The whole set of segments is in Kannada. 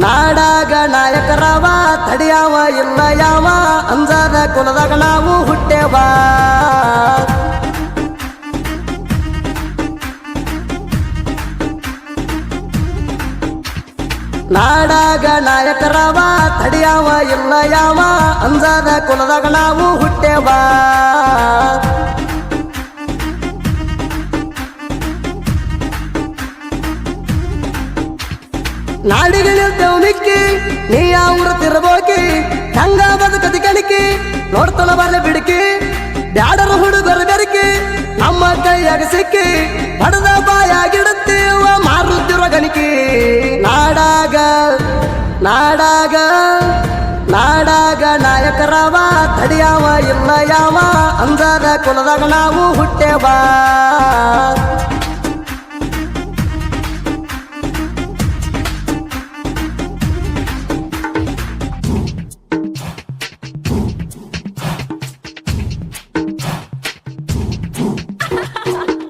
ನಾಡಾಗ ನಾಯಕರವ ತಡಿಯಾವ ಇಲ್ಲ ಯಾವ ಅಂಜದ ಕುಲದಾಗ ನಾವು ಹುಟ್ಟೇವ ನಾಡಾಗ ನಾಯಕರವ ತಡಿಯಾವ ಇಲ್ಲ ಯಾವ ಅಂಜದ ಕುಲದಾಗ ನಾವು ಹುಟ್ಟೇವ ನಾಡಿಗೆ ನಿಲ್ತೇವ್ ನಿಕ್ಕಿ ನೀ ಅವ್ರ ತಿರ್ಬೋಕಿ ಹಂಗ ಬದುಕದಿ ಕಣಿಕಿ ನೋಡ್ತಾನ ಬರಲಿ ಬಿಡುಕಿ ಬ್ಯಾಡರ ಹುಡುಗರ ಬೆರಕಿ ನಮ್ಮ ಕೈಯಾಗ ಸಿಕ್ಕಿ ಬಡದ ಬಾಯಾಗಿಡುತ್ತೇವ ಮಾರುತ್ತಿರುವ ಗಣಿಕಿ ನಾಡಾಗ ನಾಡಾಗ ನಾಡಾಗ ನಾಯಕರವ ತಡಿಯಾವ ಇಲ್ಲ ಯಾವ ಅಂಜದ ಕುಲದಾಗ ನಾವು ಹುಟ್ಟೇವ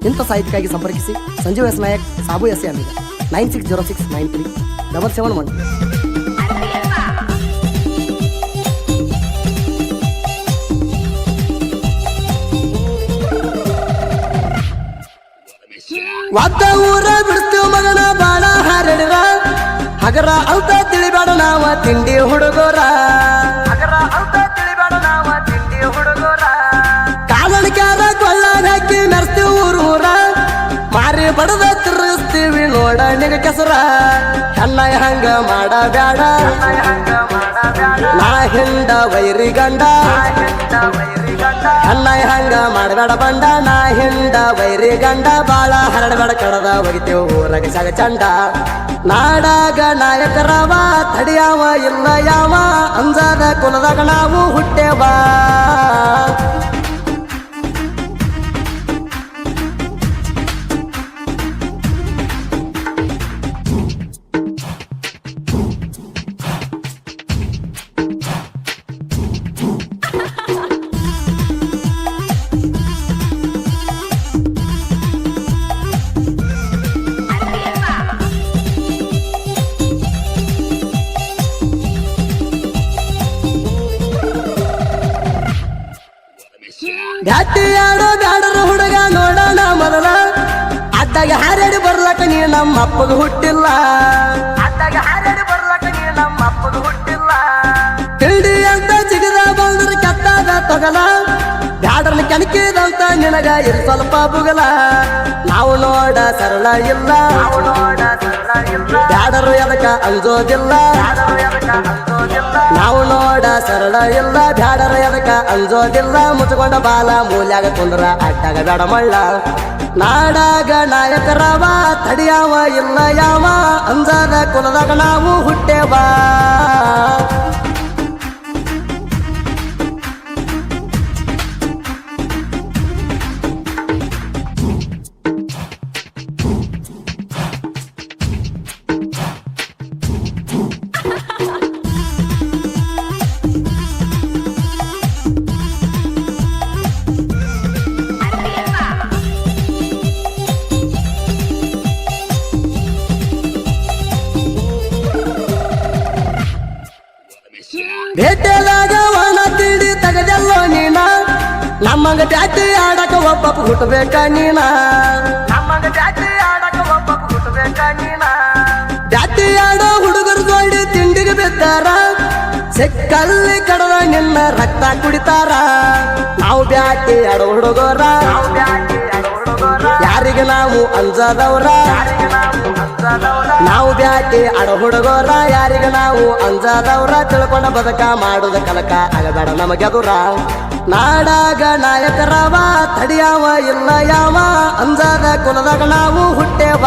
ಇಂಥ ಸಾಹಿತ್ಯಕ್ಕಾಗಿ ಸಂಪರ್ಕಿಸಿ ಸಂಜೀವ್ ಎಸ್ ನಾಯಕ್ ಸಾಬು ಎಸ್ ಅಮೀಗ 9606937771. ವಾದ ಊರ ಬಿಡ್ತೀವ್ ಮಗನ ಬಾಳ ಹಾರಡಿರ ಹಗರ ಅಂತ ತಿಳಿಬೇಡ ನಾವ ತಿಂಡಿ ಹುಡುಗೋರ ಹಗರ ಅಂತ ತಿಳಿಬೇಡ ನಾವ ತಿಂಡಿ ಹುಡುಗೋರ ಕಾಲಣಿಕ್ಯಾರ ಕೊಳ್ಳಾಗ ಹಾಕಿ ಮೆರ್ಸ್ತೀವ್ ಊರೂರ ಮಾರಿ ಬಡದ ತಿರ್ಸ್ತೀವಿ ನೋಡ ನಿಗ ಕೆಸರ ಹೆಣ್ಣ ಹಂಗ ಮಾಡಬ್ಯಾಡ ನಾ ಹಿಂಡ ವೈರಿ ಗಂಡ ಹೆಣ್ಣ ಹಂಗ ಮಾಡಬೇಡ ಬಂಡ ನಾ ಹಿಂಡ ವೈರಿ ಗಂಡ ಬಾಳ ಹರಡಬೇಡ ಕಡದ ಹೋಗಿತೇವ್ ಊರಾಗ ಸಾಗ ಚಂಡ ನಾಡಾಗ ನಾಯಕರವ ತಡಿಯಾವ ಇಲ್ಲ ಯಾವ ಅಂಜದ ಕುಲದಾಗ ನಾವು ಹುಟ್ಟೇವ ಬ್ಯಾಟಿ ಆಡೋ ಬ್ಯಾಡರ ಹುಡುಗ ನೋಡೋಣ ಮೊದಲ ಅಡ್ಡಾಗ ಹಾರಾಡಿ ಬರ್ಲಕ ನೀ ನಮ್ಮ ಅಪ್ಪಗ ಹುಟ್ಟಿಲ್ಲ ಅಡ್ಡಾಗ ಹಾರಾಡಿ ಬರ್ಲಕ ನೀ ನಮ್ಮ ಅಪ್ಪಗ ಹುಟ್ಟಿಲ್ಲ ತಿಂಡಿ ಅಂತ ಚಿಗದ ಬಂದ್ರ ಕೆತ್ತಾದ ತೊಗಲ ಬ್ಯಾಡರ್ನ ಕೆಣಕಿದಂತ ನಿನಗ ಇರ್ ಸ್ವಲ್ಪ ಬುಗಲ ನಾವು ನೋಡ ಸರಳ ಇಲ್ಲ ಬ್ಯಾಡರು ಎದಕ ಅಂಜೋದಿಲ್ಲ ನಾವು ನೋಡ ಸರಳ ಇಲ್ಲ ಬ್ಯಾಡರು ಎದಕ ಅಂಜೋದಿಲ್ಲ ಮುಚ್ಕೊಂಡ ಬಾಲ ಮೂಲ್ಯಾಗ ಕುಂದ್ರ ಅಡ್ಡಾಗ ಬೇಡ ಮಳ್ಳ ನಾಡಾಗ ನಾಯಕರವ ತಡಿಯಾವ ಇಲ್ಲ ಯಾವ ಅಂಜದ ಕುಲದಾಗ ನಾವು ಹುಟ್ಟೇವ ಭೇಟೆದಾಗ ಒಣ ತಿಂಡಿ ತಗದೆಲ್ಲೋ ನೀನ ನಮ್ಮಂಗ ಬ್ಯಾಟಿ ಆಡಕ ಒಬ್ಬಪ್ಪ ಹುಟ್ಟಬೇಕ ನೀನ ನಮ್ಮಂಗ ಬ್ಯಾಟಿ ಆಡಕ ಒಬ್ಬಪ್ಪ ಹುಟ್ಟಬೇಕ ನೀನ ಬ್ಯಾಟಿ ಆಡೋ ಹುಡುಗರು ಜೋಡಿ ತಿಂಡಿಗೆ ಬಿದ್ದಾರ ಸಿಕ್ಕಲ್ಲಿ ಕಡದ ನಿನ್ನ ರಕ್ತ ಕುಡಿತಾರ ನಾವು ಬ್ಯಾಟಿ ಆಡೋ ಹುಡುಗರ ಯಾರಿಗೆ ನಾವು ಅಂಜದವ್ರ ನಾವು ಬ್ಯಾಟಿ ಆಡೋ ಹುಡುಗರ ಯಾರಿಗೆ ನಾವು ಅಂಜದವ್ರ ತಿಳ್ಕೊಂಡ ಬದಕ ಮಾಡುದ ಕಲಕ ಆಗಬೇಡ ನಮಗೆ ಅದುರ ನಾಡಾಗ ನಾಯಕರವ ತಡಿಯಾವ ಇಲ್ಲ ಯಾವ ಅಂಜದ ಕುಲದಾಗ ನಾವು ಹುಟ್ಟೇವ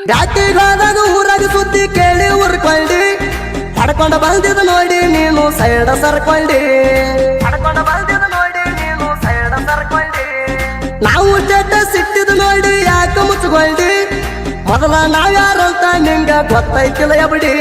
ಬ್ಯಾಟಿಗೆ ಹೋದಾಗ ಊರಾಗ ಸುದ್ದಿ ಕೇಳಿ ಉರ್ಕೊಂಡಿ ಪಡ್ಕೊಂಡು ಬಂದಿದ್ ನೋಡಿ ನೀನು ಸೈಡ ಸರ್ಕೊಂಡಿ ಪಡ್ಕೊಂಡು ಬಂದಿದ್ ನೋಡಿ ನೀನು ಸೈಡ ಸರ್ಕೊಂಡಿ ನಾವು ಚಡ್ಡ ಸಿಟ್ಟಿದ್ ನೋಡಿ ಯಾಕೆ ಮುಚ್ಕೊಂಡಿ ಮೊದಲ ನಾವ್ಯಾರಂತ ನಿಂಗ ಗೊತ್ತೈತಿಲ್ಲ ಎಬಡಿ